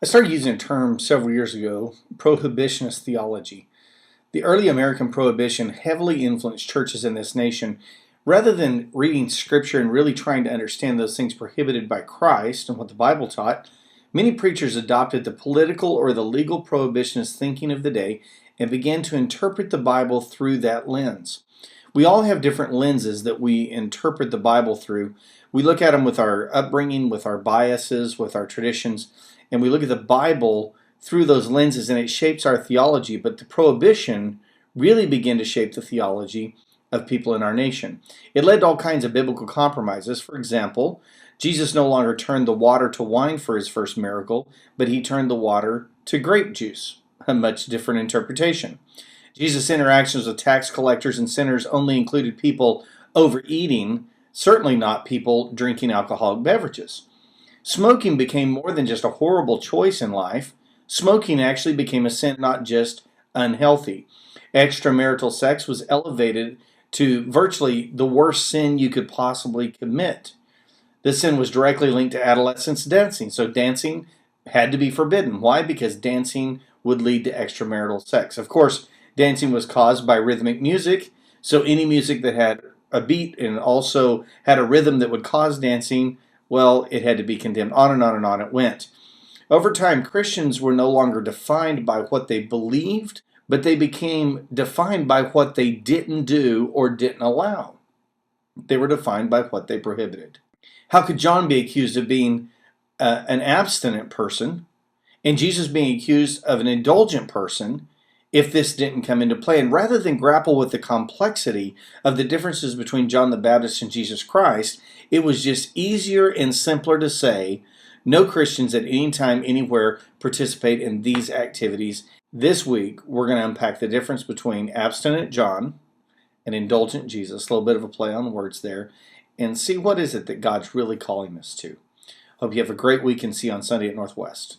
I started using a term several years ago, prohibitionist theology. The early American prohibition heavily influenced churches in this nation. Rather than reading scripture and really trying to understand those things prohibited by Christ and what the Bible taught, many preachers adopted the political or the legal prohibitionist thinking of the day and began to interpret the Bible through that lens. We all have different lenses that we interpret the Bible through. We look at them with our upbringing, with our biases, with our traditions, and we look at the Bible through those lenses, and it shapes our theology. But the prohibition really began to shape the theology of people in our nation. It led to all kinds of biblical compromises. For example, Jesus no longer turned the water to wine for his first miracle, but he turned the water to grape juice, a much different interpretation. Jesus' interactions with tax collectors and sinners only included people overeating, certainly not people drinking alcoholic beverages. Smoking became more than just a horrible choice in life. Smoking actually became a sin, not just unhealthy. Extramarital sex was elevated to virtually the worst sin you could possibly commit. This sin was directly linked to adolescence dancing, so dancing had to be forbidden. Why? Because dancing would lead to extramarital sex. Of course, dancing was caused by rhythmic music, so any music that had a beat and also had a rhythm that would cause dancing, well, it had to be condemned. On and on and on it went. Over time, Christians were no longer defined by what they believed, but they became defined by what they didn't do or didn't allow. They were defined by what they prohibited. How could John be accused of being an abstinent person and Jesus being accused of an indulgent person if this didn't come into play? And rather than grapple with the complexity of the differences between John the Baptist and Jesus Christ, it was just easier and simpler to say, no Christians at any time, anywhere participate in these activities. This week, we're going to unpack the difference between abstinent John and indulgent Jesus, a little bit of a play on words there, and see what is it that God's really calling us to. Hope you have a great week and see you on Sunday at Northwest.